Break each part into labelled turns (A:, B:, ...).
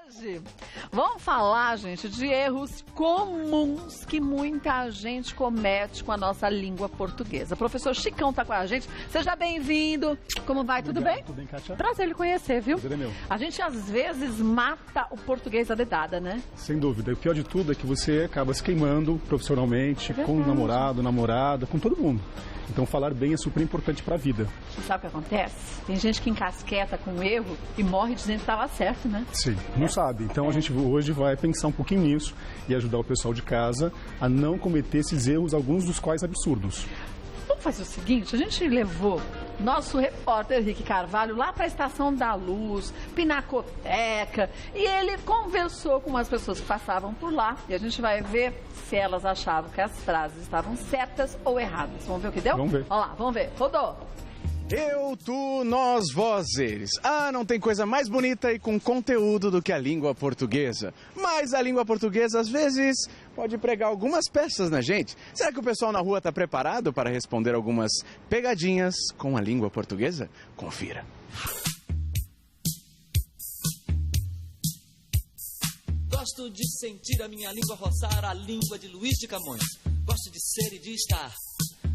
A: Hoje vamos falar, gente, de erros comuns que muita gente comete com a nossa língua portuguesa. O professor Chicão está com a gente. Seja bem-vindo. Como vai? Tudo bem?
B: Tudo bem, Kátia?
A: Prazer lhe conhecer, viu?
B: Prazer é meu.
A: A gente às vezes mata o português a dedada, né?
B: Sem dúvida. E o pior de tudo é que você acaba se queimando profissionalmente, com o namorado, namorada, com todo mundo. Então falar bem é super importante para a vida.
A: Sabe o que acontece? Tem gente que encasqueta com o erro e morre dizendo que estava certo, né?
B: Sim, não sabe. Então a gente hoje vai pensar um pouquinho nisso e ajudar o pessoal de casa a não cometer esses erros, alguns dos quais absurdos.
A: Vamos fazer o seguinte, a gente levou nosso repórter Rick Carvalho lá para a Estação da Luz, Pinacoteca, e ele conversou com umas pessoas que passavam por lá e a gente vai ver se elas achavam que as frases estavam certas ou erradas. Vamos ver o que deu?
B: Vamos ver.
A: Olha lá, vamos ver. Rodou.
C: Eu, tu, nós, vós, eles. Ah, não tem coisa mais bonita e com conteúdo do que a língua portuguesa. Mas a língua portuguesa, às vezes, pode pregar algumas peças na gente. Será que o pessoal na rua está preparado para responder algumas pegadinhas com a língua portuguesa? Confira.
D: Gosto de sentir a minha língua roçar a língua de Luís de Camões. Gosto de ser e de estar.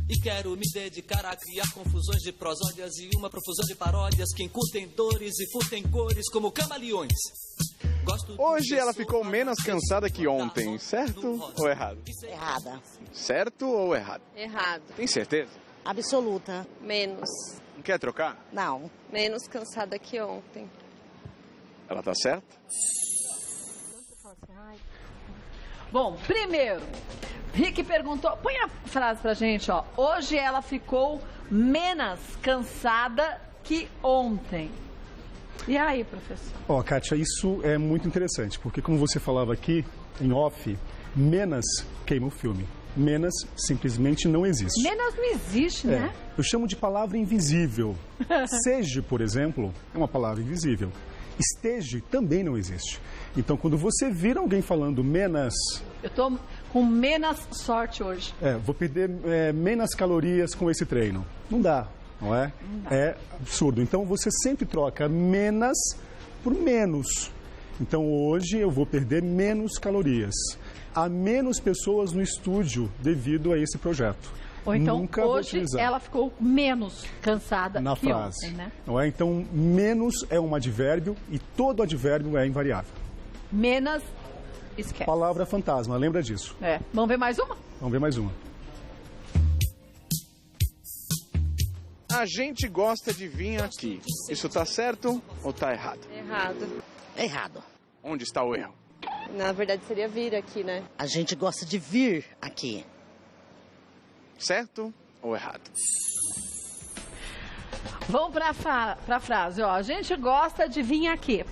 D: E quero me dedicar a criar confusões de prosódias e uma profusão de paródias que encurtem dores e furtem cores como camaleões.
C: Hoje ela ficou menos cansada que ontem, certo ou errado?
E: Errada.
C: Certo ou errado?
F: Errado.
C: Tem certeza?
E: Absoluta.
F: Menos.
C: Não quer trocar?
E: Não.
F: Menos cansada que ontem.
C: Ela tá certa?
A: Bom, primeiro, Rick perguntou, põe a frase pra gente, ó. Hoje ela ficou menos cansada que ontem. E aí, professor?
B: Ó, Kátia, isso é muito interessante, porque como você falava aqui, em off, menos queima o filme. Menos simplesmente não existe.
A: Menos não existe, né?
B: Eu chamo de palavra invisível. Seja, por exemplo, é uma palavra invisível. Esteja também não existe. Então, quando você vir alguém falando menos...
A: Eu tô com menos sorte hoje.
B: Vou perder menos calorias com esse treino. Não dá, não é?
A: Não dá.
B: É absurdo. Então, você sempre troca menos por menos. Então, hoje eu vou perder menos calorias. Há menos pessoas no estúdio devido a esse projeto.
A: Ou então,
B: Nunca vou
A: hoje
B: utilizar
A: ela ficou menos cansada
B: na
A: que
B: frase,
A: ontem, né?
B: não é? Então, menos é um advérbio e todo advérbio é invariável.
A: Menos, esquece.
B: Palavra fantasma, lembra disso.
A: Vamos ver mais uma?
B: Vamos ver mais uma.
C: A gente gosta de vir aqui. Isso tá certo ou tá errado?
F: Errado.
E: Errado.
C: Onde está o erro?
F: Na verdade seria vir aqui, né?
E: A gente gosta de vir aqui.
C: Certo ou errado?
A: Vamos pra frase, ó. A gente gosta de vir aqui.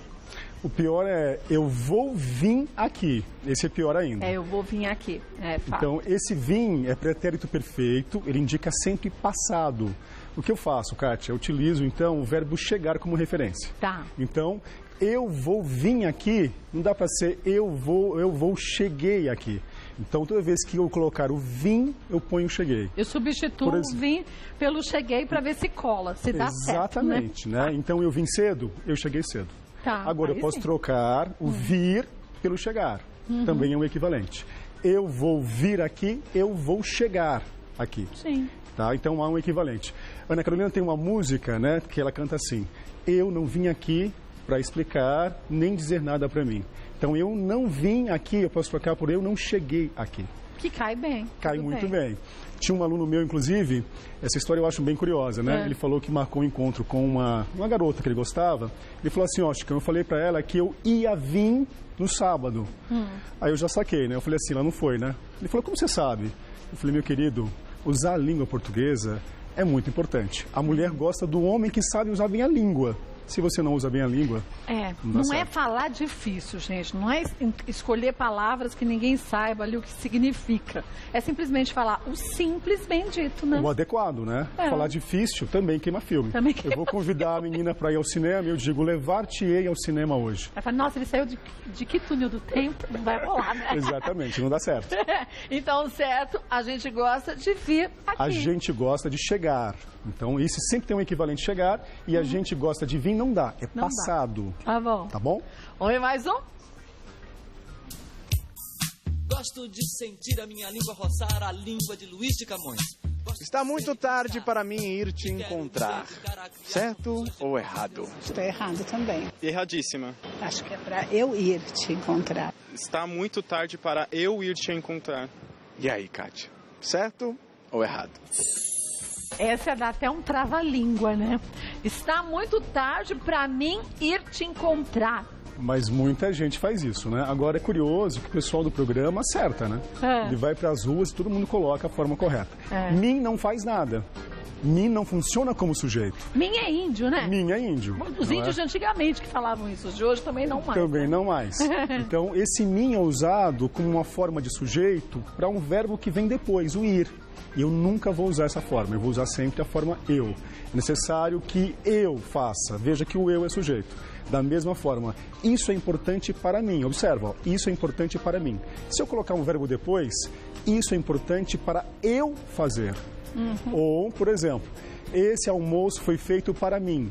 B: O pior é eu vou vir aqui. Esse é pior ainda.
A: Eu vou vir aqui. Fato.
B: Então, esse vir é pretérito perfeito, ele indica sempre passado. O que eu faço, Kátia? Eu utilizo, então, o verbo chegar como referência.
A: Tá.
B: Então, eu vou vir aqui, não dá para ser eu vou cheguei aqui. Então, toda vez que eu colocar o vim, eu ponho o cheguei.
A: Eu substituo o vim pelo cheguei para ver se cola, se dá certo,
B: Exatamente, né? Então, eu vim cedo, eu cheguei cedo.
A: Tá,
B: agora, eu posso trocar o vir pelo chegar. Também é um equivalente. Eu vou vir aqui, eu vou chegar aqui.
A: Sim.
B: Tá? Então, há um equivalente. Ana Carolina tem uma música, né, que ela canta assim: eu não vim aqui para explicar, nem dizer nada para mim. Então, eu não vim aqui, eu posso trocar por eu não cheguei aqui.
A: Que cai bem.
B: Cai muito bem. Tinha um aluno meu, inclusive, essa história eu acho bem curiosa, né? Ele falou que marcou um encontro com uma garota que ele gostava. Ele falou assim, ó, Chico, eu falei para ela que eu ia vir no sábado. Aí eu já saquei, né? Eu falei assim, ela não foi, né? Ele falou, como você sabe? Eu falei, meu querido, usar a língua portuguesa é muito importante. A mulher gosta do homem que sabe usar bem a língua. Se você não usa bem a língua...
A: Não é falar difícil, gente. Não é escolher palavras que ninguém saiba ali o que significa. É simplesmente falar o simples bem dito, né?
B: O adequado, né? Falar difícil também queima filme.
A: Também queima.
B: Eu vou convidar a menina para ir ao cinema e eu digo, levar-te-ei ao cinema hoje.
A: Vai falar, nossa, ele saiu de que túnel do tempo? Não vai rolar, né?
B: Exatamente, não dá certo.
A: Então, certo, a gente gosta de vir aqui.
B: A gente gosta de chegar. Então, isso sempre tem um equivalente chegar e a gente gosta de vir afim não dá, é
A: Não dá.
B: passado.
A: Tá bom.
B: Tá bom?
A: Vamos ver mais um?
D: Gosto de sentir a minha língua roçar a língua de Luís de Camões.
C: Está muito tarde para mim ir te encontrar. Certo ou errado?
G: Está errado também.
H: Erradíssima.
G: Acho que é para eu ir te encontrar.
H: Está muito tarde para eu ir te encontrar.
C: E aí, Kátia? Certo ou errado?
A: Essa dá até um trava-língua, né? Está muito tarde para mim ir te encontrar.
B: Mas muita gente faz isso, né? Agora é curioso que o pessoal do programa acerta, né?
A: É.
B: Ele vai para as ruas e todo mundo coloca a forma correta.
A: É.
B: Mim não faz nada. Mim não funciona como sujeito.
A: Mim é índio, né?
B: Mim é índio.
A: Os
B: não
A: índios
B: é?
A: de antigamente que falavam isso, os de hoje também não mais.
B: Também
A: né?
B: não mais. Então, esse mim é usado como uma forma de sujeito para um verbo que vem depois, o ir. E eu nunca vou usar essa forma, eu vou usar sempre a forma eu. É necessário que eu faça. Veja que o eu é sujeito. Da mesma forma, isso é importante para mim. Observa, ó, isso é importante para mim. Se eu colocar um verbo depois, isso é importante para eu fazer. Ou, por exemplo, esse almoço foi feito para mim.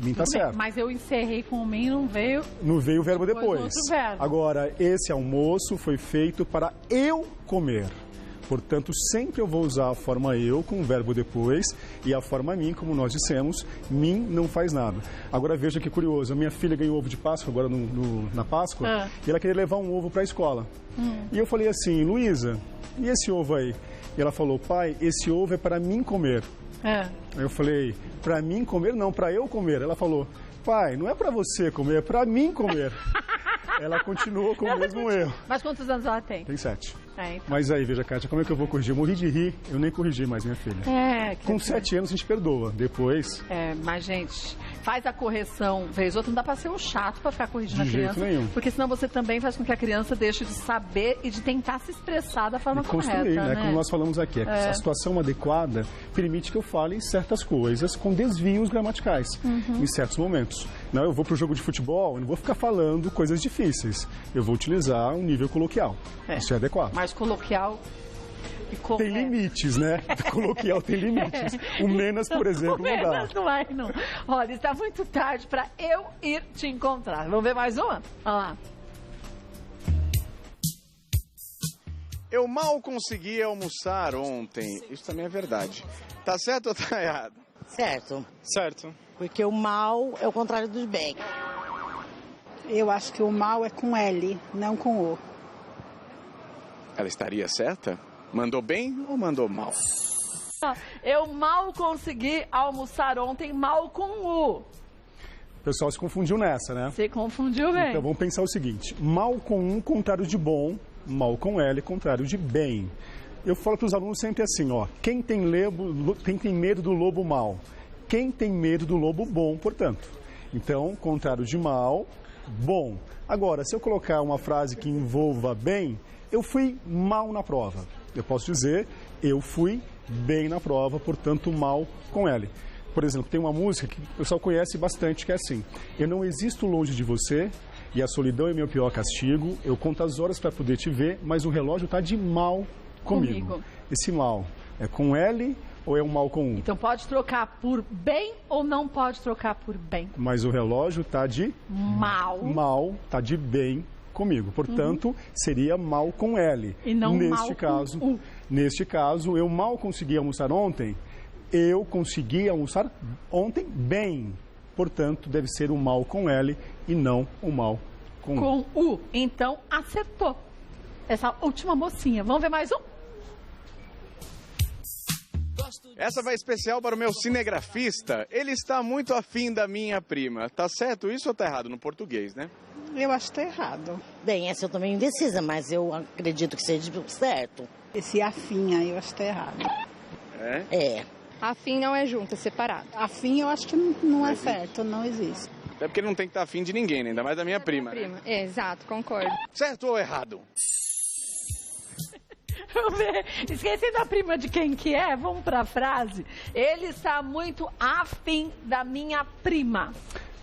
B: Mim tá
A: Tudo bem,
B: certo.
A: mas eu encerrei com o mim e não veio.
B: Não veio o verbo
A: Depois
B: depois.
A: outro verbo.
B: Agora, esse almoço foi feito para eu comer. Portanto, sempre eu vou usar a forma eu com o verbo depois e a forma mim, como nós dissemos, mim não faz nada. Agora veja que curioso, a minha filha ganhou ovo de Páscoa agora na Páscoa e ela queria levar um ovo para a escola. E eu falei assim, Luísa, e esse ovo aí? E ela falou, pai, esse ovo é para mim comer. Aí eu falei, para mim comer? Não, para eu comer. Ela falou, pai, não é para você comer, é para mim comer. Ela continuou com o mesmo erro.
A: Mas quantos anos ela tem?
B: Tem 7.
A: Então.
B: Mas aí, veja, Kátia, como é que eu vou corrigir? Eu morri de rir, eu nem corrigi mais minha filha. Com 7 anos a gente perdoa, depois...
A: Mas gente, faz a correção vez ou outra, não dá pra ser um chato pra ficar corrigindo
B: De
A: a
B: jeito
A: criança.
B: nenhum.
A: Porque senão você também faz com que a criança deixe de saber e de tentar se expressar da forma
B: E construir,
A: correta,
B: né? Como nós falamos aqui, a situação adequada permite que eu fale certas coisas com desvios gramaticais, em certos momentos. Não, eu vou pro jogo de futebol, eu não vou ficar falando coisas difíceis. Eu vou utilizar um nível coloquial. Isso é adequado.
A: Mas coloquial e
B: Tem limites, né? Coloquial tem limites. O menos, por exemplo, não dá.
A: Menos não vai, não. Olha, está muito tarde para eu ir te encontrar. Vamos ver mais uma? Olha lá.
C: Eu mal consegui almoçar ontem. Isso também é verdade. Tá certo ou tá errado?
E: Certo.
H: Certo.
E: Porque o mal é o contrário do bem.
G: Eu acho que o mal é com L, não com O.
C: Ela estaria certa? Mandou bem ou mandou mal?
A: Eu mal consegui almoçar ontem, mal com U.
B: O pessoal se confundiu nessa, né?
A: Você confundiu bem.
B: Então vamos pensar o seguinte: mal com um, contrário de bom, mal com L, contrário de bem. Eu falo para os alunos sempre assim, ó, quem tem medo do lobo mau? Quem tem medo do lobo bom, portanto. Então, contrário de mal, bom. Agora, se eu colocar uma frase que envolva bem, eu fui mal na prova. Eu posso dizer, eu fui bem na prova, portanto, mal com L. Por exemplo, tem uma música que o pessoal conhece bastante, que é assim: eu não existo longe de você e a solidão é meu pior castigo. Eu conto as horas para poder te ver, mas o relógio está de mal comigo. Esse mal é com L ou é um mal com U?
A: Então pode trocar por bem ou não pode trocar por bem?
B: Mas o relógio está de
A: mal.
B: Mal, está de bem comigo. Portanto, seria mal com L.
A: E não
B: neste
A: mal
B: caso,
A: com U.
B: Neste caso, eu mal consegui almoçar ontem, eu consegui almoçar ontem bem. Portanto, deve ser o mal com L e não o mal com U.
A: Com U. Então, acertou. Essa última mocinha. Vamos ver mais um?
C: Essa vai especial para o meu cinegrafista. Ele está muito afim da minha prima. Tá certo isso ou tá errado? No português, né?
G: Eu acho que está errado.
E: Bem, essa eu também indecisa, mas eu acredito que seja certo.
G: Esse afim aí eu acho que está errado.
E: É.
F: Afim não é junto, é separado.
G: Afim eu acho que não é certo, não existe.
C: Até porque ele não tem que estar afim de ninguém, né? Ainda mais da minha prima. Né?
F: É, exato, concordo.
C: Certo ou errado?
A: Vamos ver. Esqueci da prima de quem que é? Vamos para a frase. Ele está muito afim da minha prima.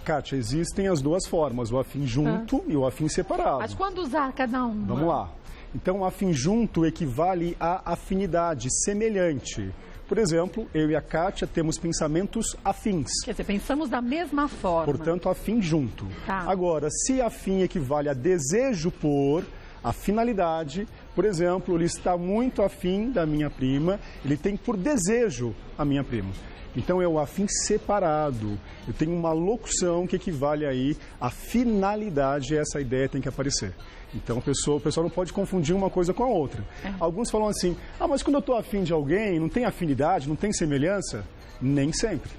B: Kátia, existem as duas formas, o afim junto e o afim separado.
A: Mas quando usar cada um?
B: Vamos lá. Então, afim junto equivale a afinidade, semelhante. Por exemplo, eu e a Kátia temos pensamentos afins.
A: Quer dizer, pensamos da mesma forma.
B: Portanto, afim junto.
A: Tá.
B: Agora, se afim equivale a desejo por, a finalidade, por exemplo, ele está muito afim da minha prima, ele tem por desejo a minha prima. Então é o afim separado. Eu tenho uma locução que equivale aí à finalidade, essa ideia tem que aparecer. Então o pessoal não pode confundir uma coisa com a outra. Alguns falam assim, mas quando eu estou afim de alguém, não tem afinidade, não tem semelhança? Nem sempre.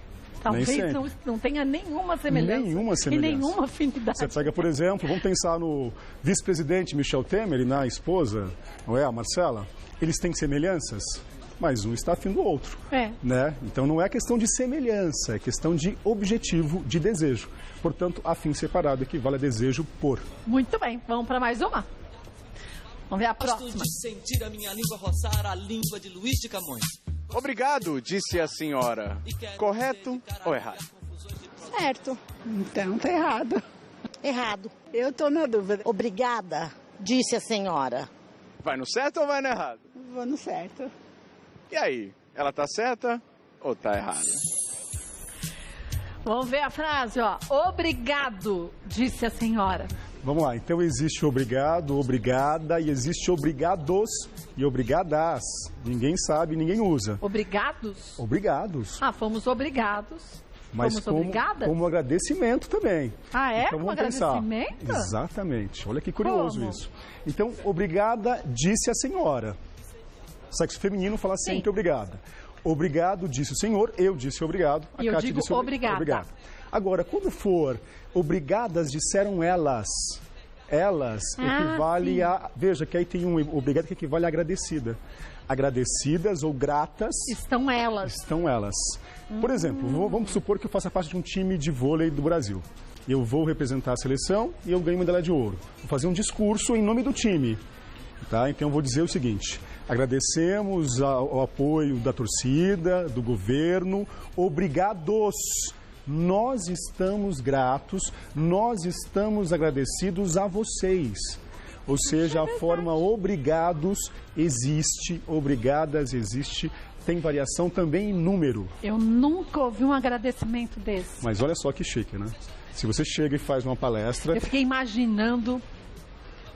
A: Talvez
B: Nem sempre.
A: não tenha nenhuma semelhança.
B: Nenhuma semelhança.
A: E nenhuma afinidade.
B: Você pega, por exemplo, vamos pensar no vice-presidente Michel Temer e na esposa, não é, a Marcela? Eles têm semelhanças, mas um está afim do outro. Né? Então não é questão de semelhança, é questão de objetivo, de desejo. Portanto, afim separado equivale a desejo por.
A: Muito bem, vamos para mais uma. Vamos ver a próxima.
D: Gosto de sentir a minha língua roçar a língua de Luís de Camões.
C: Obrigado, disse a senhora. Correto ou errado?
F: Certo.
G: Então tá errado.
E: Errado.
G: Eu tô na dúvida.
E: Obrigada, disse a senhora.
C: Vai no certo ou vai no errado?
G: Vou no certo.
C: E aí, ela tá certa ou tá errada?
A: Vamos ver a frase, ó. Obrigado, disse a senhora.
B: Vamos lá, então existe obrigado, obrigada e existe obrigados e obrigadas. Ninguém sabe, ninguém usa.
A: Obrigados?
B: Obrigados.
A: Fomos obrigados.
B: Mas
A: fomos obrigadas?
B: como agradecimento também.
A: Então,
B: como
A: agradecimento?
B: Exatamente. Olha que curioso
A: Como?
B: isso. Então, obrigada, disse a senhora. Sexo feminino fala sempre obrigada. Obrigado, disse o senhor, eu disse obrigado.
A: E eu digo
B: disse
A: obrigada.
B: Obrigado. Agora, quando for obrigadas, disseram elas. Elas equivale a... Veja que aí tem um obrigado que equivale a agradecida. Agradecidas ou gratas...
A: Estão elas.
B: Estão elas. Por exemplo, vamos supor que eu faça parte de um time de vôlei do Brasil. Eu vou representar a seleção e eu ganho medalha de ouro. Vou fazer um discurso em nome do time. Tá? Então eu vou dizer o seguinte: agradecemos ao apoio da torcida, do governo, obrigados. Nós estamos gratos, nós estamos agradecidos a vocês. Ou seja, a forma obrigados existe, obrigadas existe, tem variação também em número.
A: Eu nunca ouvi um agradecimento desse.
B: Mas olha só que chique, né? Se você chega e faz uma palestra...
A: Eu fiquei imaginando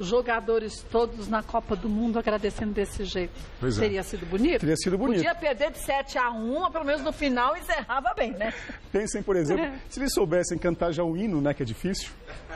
A: jogadores todos na Copa do Mundo agradecendo desse jeito.
B: Pois é.
A: Teria sido bonito?
B: Teria sido bonito.
A: Podia perder de 7-1, mas pelo menos no final encerrava bem, né?
B: Pensem, por exemplo, se eles soubessem cantar já o hino, né, que é difícil.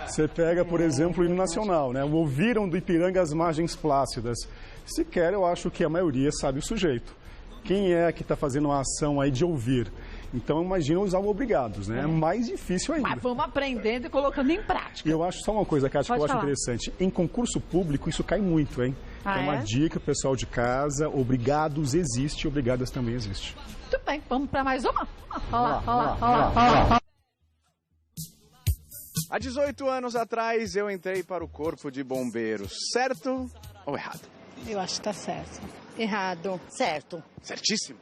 B: Você pega, por exemplo, o hino nacional, né? Ouviram do Ipiranga as margens plácidas. Sequer eu acho que a maioria sabe o sujeito. Quem é que está fazendo uma ação aí de ouvir? Então, imagina usar o obrigados, né? É mais difícil ainda.
A: Mas vamos aprendendo e colocando em prática.
B: E eu acho só uma coisa, Kátia, que eu acho
A: falar.
B: interessante. Em concurso público, isso cai muito, hein?
A: Ah,
B: é uma
A: é?
B: dica, pessoal de casa. Obrigados existe, obrigadas também existe.
A: Muito bem, vamos para mais uma? Olha
B: Vamos
A: lá.
C: Há 18 anos atrás, eu entrei para o Corpo de Bombeiros. Certo ou errado?
G: Eu acho que tá certo.
F: Errado.
E: Certo.
C: Certíssimo?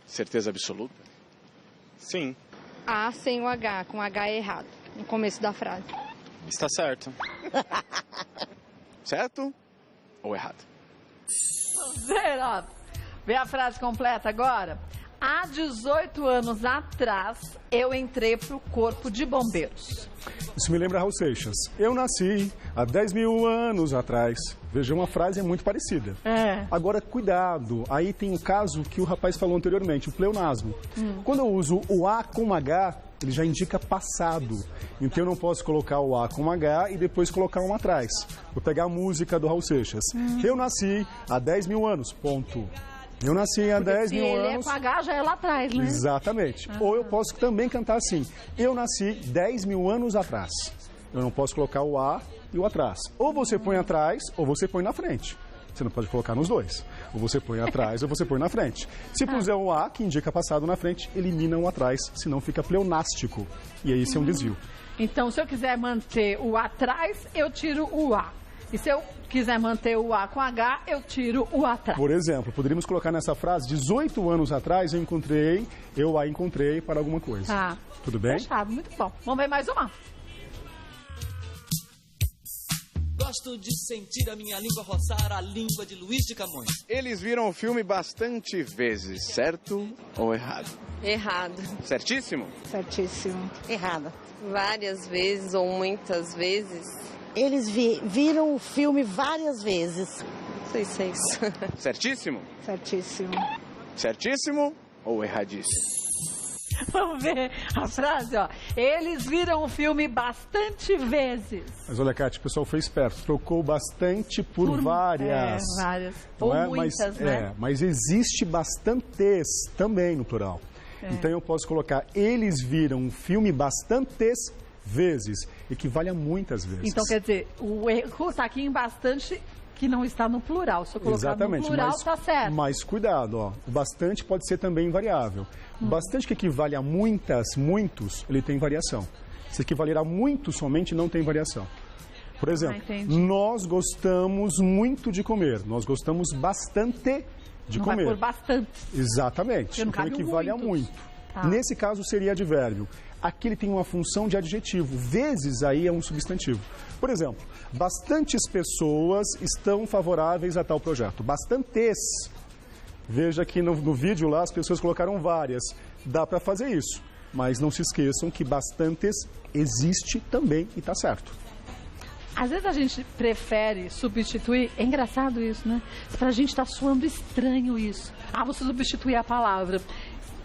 C: Certeza absoluta?
H: Sim,
F: A sem o H, com H é errado, no começo da frase.
H: está certo.
C: Certo ou errado?
A: Zero. Vê a frase completa agora. Há 18 anos atrás, eu entrei para o Corpo de Bombeiros.
B: Isso me lembra Raul Seixas. Eu nasci há 10 mil anos atrás. Veja, uma frase é muito parecida.
A: É.
B: Agora, cuidado. Aí tem o caso que o rapaz falou anteriormente, o pleonasmo. Quando eu uso o A com H, ele já indica passado. Então eu não posso colocar o A com H e depois colocar um atrás. Vou pegar a música do Raul Seixas. Eu nasci há 10 mil anos, ponto. Eu nasci há 10 mil
A: Se ele
B: anos...
A: é com H, já é lá atrás, né?
B: Exatamente. Ou eu posso também cantar assim. Eu nasci 10 mil anos atrás. Eu não posso colocar o A e o atrás. Ou você põe atrás, ou você põe na frente. Você não pode colocar nos dois. Ou você põe atrás, ou você põe na frente. Se puser o A, que indica passado na frente, elimina o atrás, senão fica pleonástico. E aí isso é um desvio.
A: Então, se eu quiser manter o atrás, eu tiro o A. E se eu quiser manter o A com H, eu tiro o atrás.
B: Por exemplo, poderíamos colocar nessa frase, 18 anos atrás eu a encontrei para alguma coisa.
A: Tá.
B: Tudo bem?
A: Fechado, muito bom. Vamos ver mais uma.
D: Gosto de sentir a minha língua roçar a língua de Luís de Camões.
C: Eles viram o filme bastante vezes, certo ou errado?
F: Errado.
C: Certíssimo?
G: Certíssimo.
E: Errada.
F: Várias vezes ou muitas vezes.
E: Eles viram o filme várias vezes.
F: Não sei se é isso.
C: Certíssimo?
G: Certíssimo.
C: Certíssimo ou erradíssimo?
A: Vamos ver a frase, ó. Eles viram o filme bastante vezes.
B: Mas olha, Cátia, o pessoal foi esperto. Trocou bastante por várias.
A: Várias.
B: Não
A: Ou
B: é?
A: muitas, né?
B: Mas existe bastantes também no plural. Então eu posso colocar, eles viram o filme bastantes vezes. Equivale a muitas vezes.
A: Então, quer dizer, o erro está aqui em bastante, que não está no plural. Se eu colocar
B: Exatamente,
A: no plural, está certo.
B: Mas cuidado, ó. O bastante pode ser também variável. O bastante que equivale a muitas, muitos, ele tem variação. Se equivaler a muito somente, não tem variação. Por exemplo, nós gostamos muito de comer. Nós gostamos bastante de
A: não
B: comer.
A: Vai por bastante.
B: Exatamente.
A: Então
B: equivale a muito.
A: Tá.
B: Nesse caso seria advérbio. Aqui ele tem uma função de adjetivo. Vezes aí é um substantivo. Por exemplo, bastantes pessoas estão favoráveis a tal projeto. Bastantes. Veja que no vídeo lá as pessoas colocaram várias. Dá para fazer isso. Mas não se esqueçam que bastantes existe também e está certo.
A: Às vezes a gente prefere substituir, é engraçado isso, né? Pra gente tá soando estranho isso. Ah, você substituir a palavra.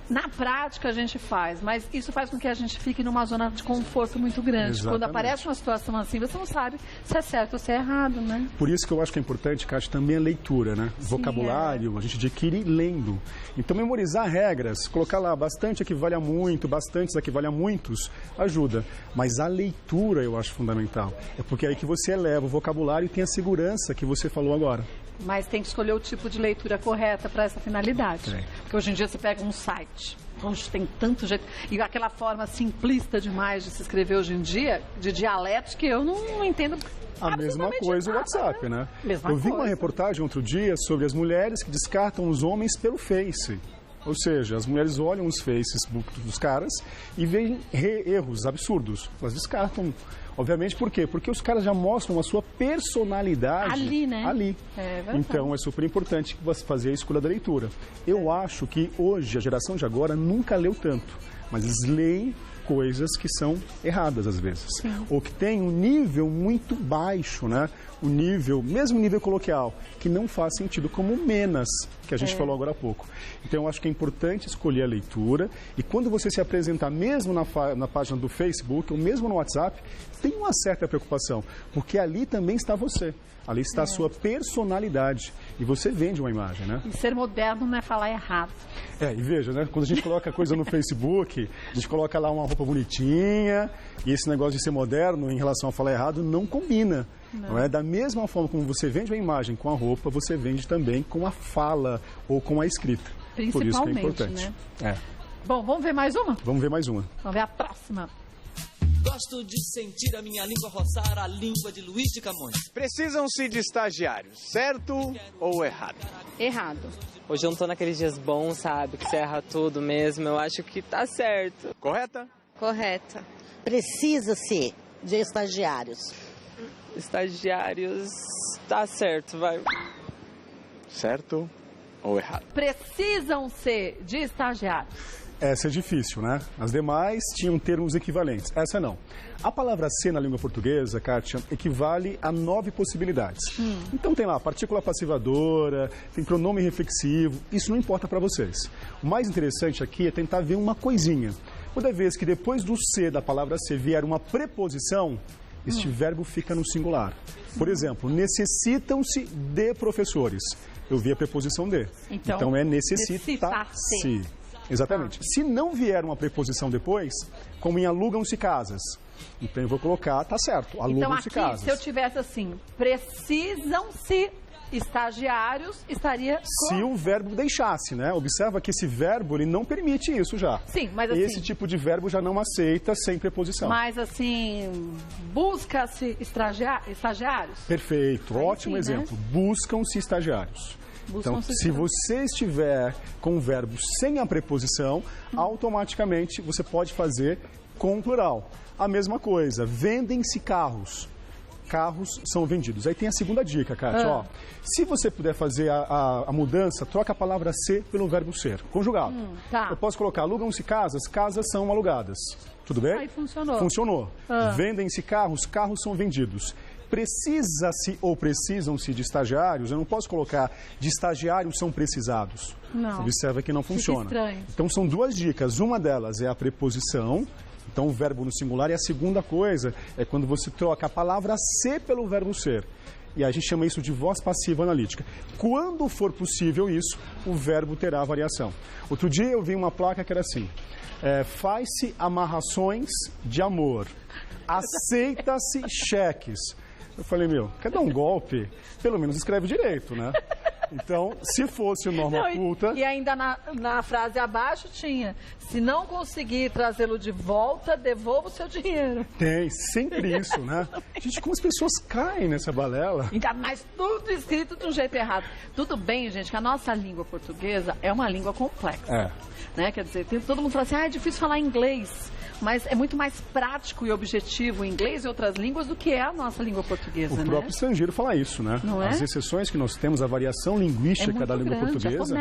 A: Na prática a gente faz, mas isso faz com que a gente fique numa zona de conforto muito grande.
B: Exatamente.
A: Quando aparece uma situação assim, você não sabe se é certo ou se é errado, né?
B: Por isso que eu acho que é importante, Cátia, também a leitura, né?
A: Sim,
B: vocabulário, a gente adquire lendo. Então, memorizar regras, colocar lá bastante equivale a muito, bastantes equivale a muitos, ajuda. Mas a leitura eu acho fundamental. É porque é aí que você eleva o vocabulário e tem a segurança que você falou agora.
A: Mas tem que escolher o tipo de leitura correta para essa finalidade.
B: É.
A: Porque hoje em dia você pega um site, hoje tem tanto jeito. E aquela forma simplista demais de se escrever hoje em dia, de dialetos, que eu não entendo.
B: A mesma coisa o WhatsApp, né? Eu vi uma reportagem outro dia sobre as mulheres que descartam os homens pelo Face. Ou seja, as mulheres olham os faces dos caras e veem erros absurdos. Elas descartam. Obviamente, por quê? Porque os caras já mostram a sua personalidade
A: ali, né?
B: Ali.
A: É verdade.
B: Então, é super importante você fazer a escolha da leitura. Eu acho que hoje, a geração de agora nunca leu tanto, mas eles leem coisas que são erradas às vezes.
A: Sim.
B: Ou que tem um nível muito baixo, né? O nível, mesmo nível coloquial, que não faz sentido, como menas, que a gente falou agora há pouco. Então, eu acho que é importante escolher a leitura e quando você se apresentar mesmo na página do Facebook ou mesmo no WhatsApp, tem uma certa preocupação, porque ali também está você. Ali está a sua personalidade e você vende uma imagem, né?
A: E ser moderno não é falar errado.
B: E veja, né? Quando a gente coloca coisa no Facebook, a gente coloca lá uma roupa bonitinha e esse negócio de ser moderno em relação a falar errado não combina. Não é? Da mesma forma como você vende uma imagem com a roupa, você vende também com a fala ou com a escrita. Por isso que é importante.
A: Né? Bom, vamos ver mais uma?
B: Vamos ver mais uma.
A: Vamos ver a próxima.
D: Gosto de sentir a minha língua roçar a língua de Luís de Camões.
C: Precisam-se de estagiários, certo ou errado?
F: Errado.
I: Hoje eu não tô naqueles dias bons, sabe? Que você erra tudo mesmo. Eu acho que tá certo.
C: Correta?
F: Correta.
E: Precisa-se de estagiários.
I: Estagiários, tá certo, vai.
C: Certo ou errado?
A: Precisam ser de estagiários.
B: Essa é difícil, né? As demais tinham termos equivalentes. Essa não. A palavra ser na língua portuguesa, Kátia, equivale a 9 possibilidades. Então tem lá partícula passivadora, tem pronome reflexivo, isso não importa para vocês. O mais interessante aqui é tentar ver uma coisinha. Toda vez que depois do ser, da palavra ser, vier uma preposição, este verbo fica no singular. Por exemplo, necessitam-se de professores. Eu vi a preposição de. Então é necessitar-se. Exatamente. Se não vier uma preposição depois, como em alugam-se casas, então eu vou colocar, tá certo, alugam-se casas.
A: Se eu tivesse assim, precisam-se estagiários, estaria...
B: Se o verbo deixasse, né? Observa que esse verbo, ele não permite isso já.
A: Sim, mas assim...
B: Esse tipo de verbo já não aceita sem preposição.
A: Mas assim, busca-se estagiários?
B: Perfeito, ótimo exemplo. Buscam-se estagiários. Então, se você estiver com o verbo sem a preposição, automaticamente você pode fazer com o plural. A mesma coisa, vendem-se carros. carros são vendidos. Aí tem a segunda dica, Kátia. Ó, se você puder fazer a mudança, troca a palavra ser pelo verbo ser, conjugado.
A: Tá.
B: Eu posso colocar alugam-se casas, casas são alugadas. Tudo bem?
A: Aí funcionou.
B: Funcionou. Vendem-se carros, carros são vendidos. Precisa-se ou precisam-se de estagiários, eu não posso colocar de estagiários são precisados.
A: Não.
B: Observa que não funciona.
A: Fica estranho.
B: Então são duas dicas. Uma delas é a preposição, então o verbo no singular, e a segunda coisa é quando você troca a palavra ser pelo verbo ser. E a gente chama isso de voz passiva analítica. Quando for possível isso, o verbo terá variação. Outro dia eu vi uma placa que era assim, faz-se amarrações de amor, aceita-se cheques. Eu falei, quer dar um golpe? Pelo menos escreve direito, né? Então, se fosse norma culta...
A: E ainda na frase abaixo tinha, se não conseguir trazê-lo de volta, devolva o seu dinheiro.
B: Tem, sempre isso, né? Gente, como as pessoas caem nessa balela.
A: Ainda mais tudo escrito de um jeito errado. Tudo bem, gente, que a nossa língua portuguesa é uma língua complexa. Né? Quer dizer, todo mundo fala assim, é difícil falar inglês. Mas é muito mais prático e objetivo o inglês e outras línguas do que é a nossa língua portuguesa,
B: O próprio estrangeiro fala isso, né?
A: Não é?
B: As exceções que nós temos, a variação linguística da língua portuguesa.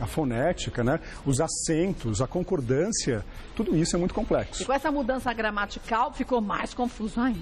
A: A
B: fonética, né? Os acentos, a concordância, tudo isso é muito complexo.
A: E com essa mudança gramatical ficou mais confuso ainda.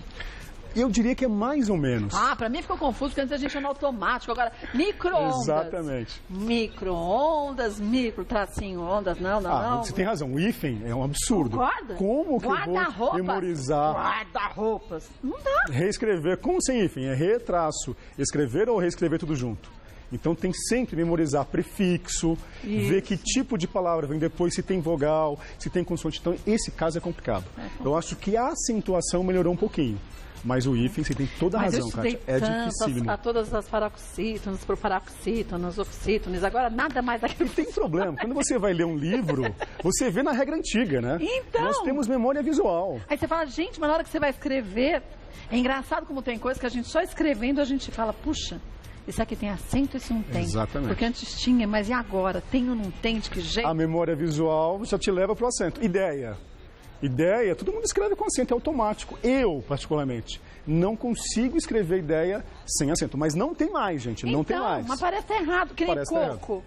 B: Eu diria que é mais ou menos.
A: Pra mim ficou confuso, porque antes a gente ia no automático. Agora, micro-ondas.
B: Exatamente.
A: Micro-ondas, micro-ondas, não.
B: Você tem razão, o hífen é um absurdo.
A: Concorda?
B: Como que eu vou memorizar?
A: Guarda-roupas. Não dá.
B: Reescrever, como sem hífen? É retraço, escrever ou reescrever tudo junto? Então tem sempre memorizar prefixo, ver que tipo de palavra vem depois, se tem vogal, se tem consoante. Então esse caso é complicado. Eu acho que a acentuação melhorou um pouquinho. Mas o hífen, você tem toda a razão, Kátia. É dificílimo.
A: A todas as paroxítonas, proparoxítonas, oxítonas, agora nada mais aqui.
B: Não tem problema. Quando você vai ler um livro, você vê na regra antiga, né?
A: Então.
B: Nós temos memória visual.
A: Aí você fala, gente, mas na hora que você vai escrever, é engraçado como tem coisa que a gente só escrevendo a gente fala, puxa, isso aqui tem acento e isso não tem.
B: Exatamente.
A: Porque antes tinha, mas e agora? Tem ou não tem? De que jeito?
B: A memória visual já te leva para o acento. Ideia, todo mundo escreve com acento, é automático. Eu, particularmente, não consigo escrever ideia sem acento. Mas não tem mais, gente, não tem mais.
A: Mas parece errado, que nem coco.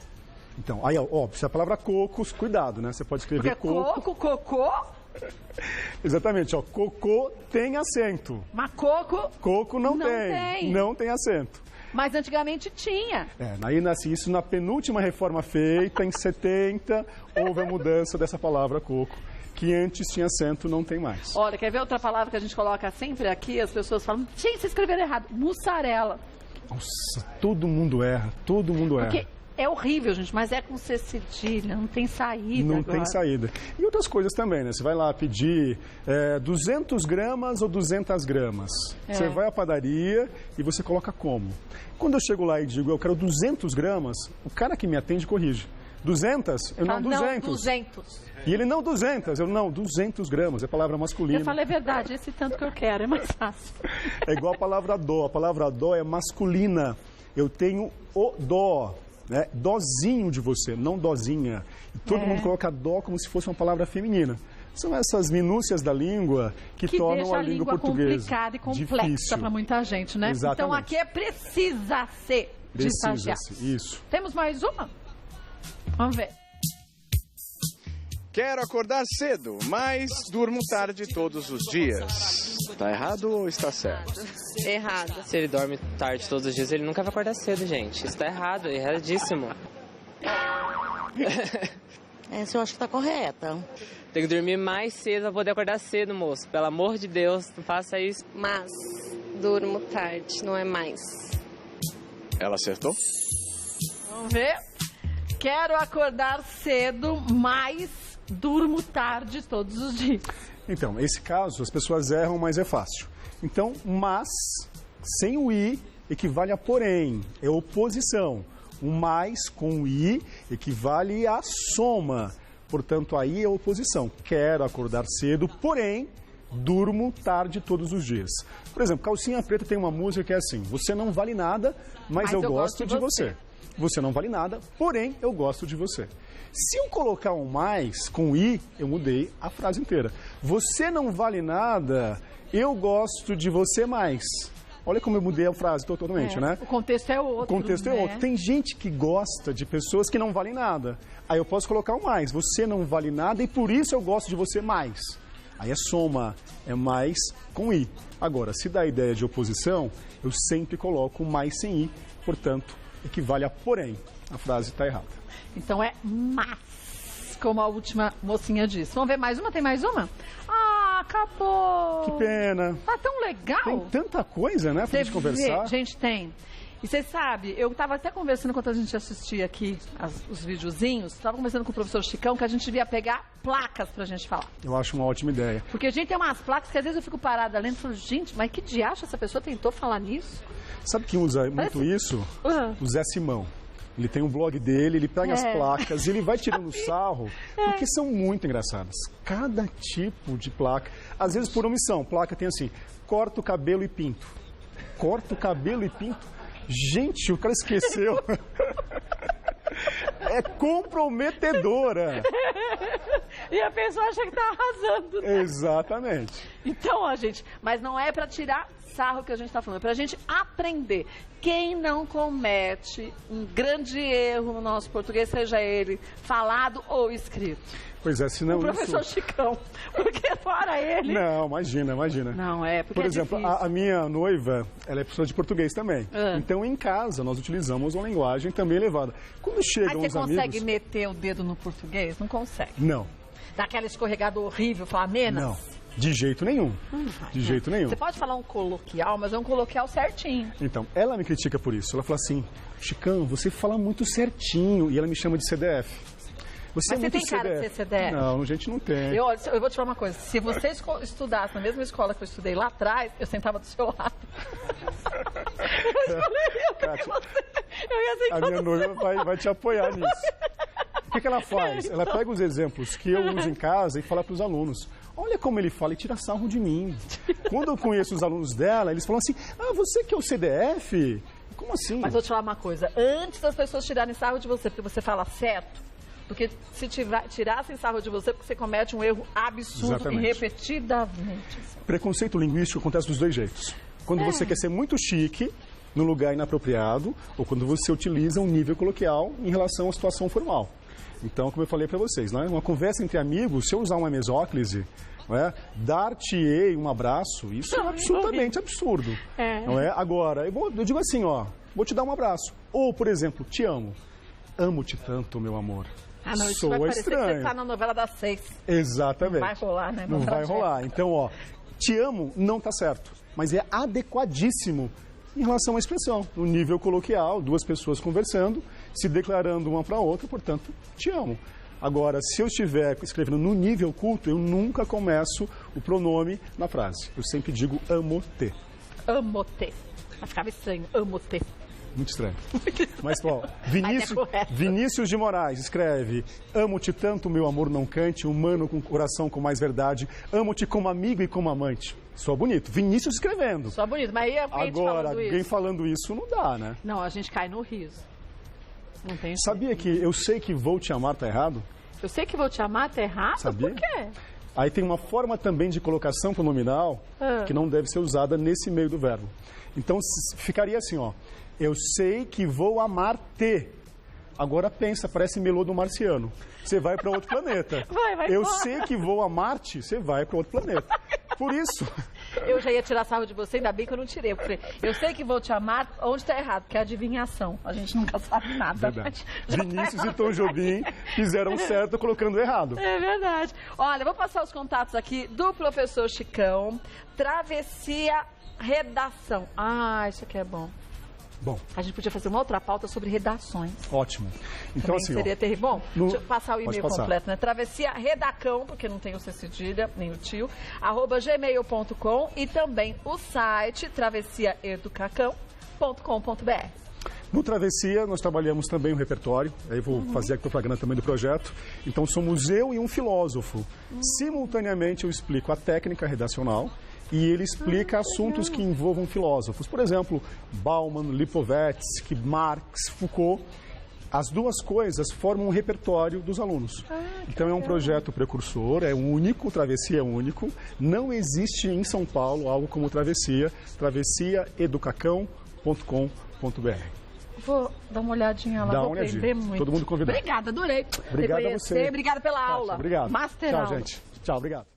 B: Então, aí, ó, se a palavra cocos, cuidado, né? Você pode escrever
A: porque cocô...
B: Exatamente, ó, cocô tem acento.
A: Mas coco
B: não tem. Não tem acento.
A: Mas antigamente tinha.
B: Aí nasce isso na penúltima reforma feita, em 70, houve a mudança dessa palavra coco. Que antes tinha acento, não tem mais.
A: Olha, quer ver outra palavra que a gente coloca sempre aqui? As pessoas falam, gente, vocês escreveram errado. Mussarela.
B: Nossa, todo mundo erra. Porque
A: é horrível, gente, mas é com C cedilha, não tem saída
B: Não
A: agora.
B: tem saída. E outras coisas também, né? Você vai lá pedir 200 gramas ou 200 gramas. Você vai à padaria e você coloca como. Quando eu chego lá e digo, eu quero 200 gramas, o cara que me atende corrige. 200? Eu não, 200.
A: Não, 200.
B: E ele, não, 200. Eu, não, 200 gramas. É palavra masculina.
A: Eu falei, é verdade, esse tanto que eu quero, é mais fácil.
B: É igual a palavra dó. A palavra dó é masculina. Eu tenho o dó, né? Dózinho de você, não dózinha. E todo mundo coloca dó como se fosse uma palavra feminina. São essas minúcias da língua que tornam a língua portuguesa
A: complicada e complexa para muita gente, né?
B: Exatamente.
A: Então aqui precisa-se de estagiários.
B: Isso.
A: Temos mais uma? Vamos ver.
C: Quero acordar cedo, mas durmo tarde todos os dias. Tá errado ou está certo?
F: Errado.
I: Se ele dorme tarde todos os dias, ele nunca vai acordar cedo, gente. Isso tá errado, erradíssimo.
E: Essa eu acho que tá correta.
I: Tem que dormir mais cedo pra poder acordar cedo, moço. Pelo amor de Deus, não faça isso.
F: Mas durmo tarde, não é mais.
C: Ela acertou?
A: Vamos ver. Quero acordar cedo, mas durmo tarde todos os dias.
B: Então, nesse caso, as pessoas erram, mas é fácil. Então, mas, sem o i, equivale a porém, é oposição. O mais com o i equivale a soma. Portanto, aí é oposição. Quero acordar cedo, porém, durmo tarde todos os dias. Por exemplo, Calcinha Preta tem uma música que é assim: você não vale nada, mas eu gosto de você. Você não vale nada, porém, eu gosto de você. Se eu colocar um mais com i, eu mudei a frase inteira. Você não vale nada, eu gosto de você mais. Olha como eu mudei a frase totalmente, né?
A: O contexto é outro.
B: O contexto é outro. Tem gente que gosta de pessoas que não valem nada. Aí eu posso colocar o mais. Você não vale nada e por isso eu gosto de você mais. Aí é soma, é mais com i. Agora, se dá a ideia de oposição, eu sempre coloco mais sem i. Portanto, equivale a porém. A frase está errada.
A: Então é mas, como a última mocinha disse. Vamos ver mais uma? Tem mais uma? Ah, acabou.
B: Que pena.
A: Tá tão legal.
B: Tem tanta coisa, né, pra gente conversar.
A: Gente, tem. E você sabe, eu estava até conversando enquanto a gente assistia aqui os videozinhos, estava conversando com o professor Chicão que a gente devia pegar placas pra gente falar.
B: Eu acho uma ótima ideia.
A: Porque a gente tem umas placas que às vezes eu fico parada lendo e falo, gente, mas que diacho essa pessoa tentou falar nisso?
B: Sabe quem usa muito isso? O Zé Simão. Ele tem um blog dele, ele pega as placas e ele vai tirando sarro, porque são muito engraçadas. Cada tipo de placa, às vezes por omissão, placa tem assim, corta o cabelo e pinto. Corta o cabelo e pinto. Gente, o cara esqueceu. É comprometedora.
A: E a pessoa acha que tá arrasando. Né?
B: Exatamente.
A: Então, ó, gente, mas não é pra tirar sarro que a gente tá falando, é pra gente aprender. Quem não comete um grande erro no nosso português, seja ele falado ou escrito?
B: Pois é, senão
A: o professor Chicão, porque fora ele...
B: Não, imagina.
A: Não, porque
B: por exemplo,
A: é
B: a minha noiva, ela é professora de português também. Então, em casa, nós utilizamos uma linguagem também elevada. Quando chegam os amigos...
A: Mas você consegue meter o dedo no português? Não consegue.
B: Não.
A: Dá aquela escorregada horrível, falar menos?
B: Não, de jeito nenhum. De jeito nenhum.
A: Você pode falar um coloquial, mas é um coloquial certinho.
B: Então, ela me critica por isso. Ela fala assim, Chicão, você fala muito certinho. E ela me chama de CDF.
A: Mas você tem cara de ser CDF?
B: Não, a gente não tem.
A: Eu vou te falar uma coisa. Se você estudasse na mesma escola que eu estudei lá atrás, eu sentava do seu lado. Eu ia sentar
B: a minha noiva vai te apoiar nisso. O que ela faz? Ela pega os exemplos que eu uso em casa e fala para os alunos. Olha como ele fala e tira sarro de mim. Quando eu conheço os alunos dela, eles falam assim, você que é o CDF? Como assim?
A: Mas vou te falar uma coisa. Antes das pessoas tirarem sarro de você, porque você fala certo, porque se tirassem sarro de você, porque você comete um erro absurdo. Exatamente. E repetidamente.
B: Preconceito linguístico acontece dos dois jeitos. Quando você quer ser muito chique, no lugar inapropriado, ou quando você utiliza um nível coloquial em relação à situação formal. Então, como eu falei para vocês, né? Uma conversa entre amigos, se eu usar uma mesóclise, dar-te-ei um abraço, isso é absolutamente absurdo. Não é? Agora, eu digo assim, vou te dar um abraço. Ou, por exemplo, te amo. Amo-te tanto, meu amor.
A: Não, isso vai parecer estranho. Que você tá na novela das 6.
B: Exatamente.
A: Não vai rolar, né?
B: Não vai rolar. Então, te amo não tá certo, mas é adequadíssimo em relação à expressão. No nível coloquial, duas pessoas conversando, se declarando uma para a outra, portanto, te amo. Agora, se eu estiver escrevendo no nível culto, eu nunca começo o pronome na frase. Eu sempre digo amo-te.
A: Amo-te. Vai ficar estranho, amo-te.
B: Muito estranho. Mas, Vinícius de Moraes escreve: amo-te tanto, meu amor, não cante, humano com coração com mais verdade, amo-te como amigo e como amante. Só bonito. Vinícius escrevendo.
A: Só bonito, mas aí
B: agora, alguém falando isso não dá, né?
A: Não, a gente cai no riso. Não tem.
B: Sabia que eu sei que vou te amar tá errado?
A: Eu sei que vou te amar tá errado?
B: Sabia?
A: Por quê?
B: Aí tem uma forma também de colocação pronominal que não deve ser usada nesse meio do verbo. Então ficaria assim, eu sei que vou amar-te. Agora pensa, parece melô do marciano. Você vai para outro planeta. Eu sei que vou amar-te, você vai para outro planeta. Por isso.
A: Eu já ia tirar sarro de você, ainda bem que eu não tirei. Porque eu sei que vou te amar, onde está errado? Porque é adivinhação. A gente nunca sabe nada.
B: Vinícius e Tom Jobim fizeram certo colocando errado.
A: É verdade. Olha, vou passar os contatos aqui do professor Chicão. Travessia Redação. Isso aqui é bom.
B: Bom.
A: A gente podia fazer uma outra pauta sobre redações.
B: Ótimo. Então,
A: também
B: assim,
A: seria terrível. Bom, deixa eu passar o e-mail completo, né? Travessia Redacão, porque não tem o C cedilha, nem o tio, @gmail.com e também o site travessiaeducacão.com.br.
B: No Travessia, nós trabalhamos também o repertório, aí vou fazer a propaganda também do projeto. Então, somos eu e um filósofo. Simultaneamente, eu explico a técnica redacional e ele explica assuntos que envolvam filósofos. Por exemplo, Bauman, Lipovetsky, Marx, Foucault. as duas coisas formam um repertório dos alunos. Então é um projeto precursor, é único, Travessia é único. Não existe em São Paulo algo como Travessia, travessiaeducacão.com.br.
A: Vou dar uma olhadinha lá, vou aprender muito.
B: Todo mundo convidado.
A: Obrigada, adorei.
B: Obrigado a você.
A: Obrigada pela aula.
B: Obrigado.
A: Master
B: Tchau,
A: aula.
B: gente. Tchau, obrigado.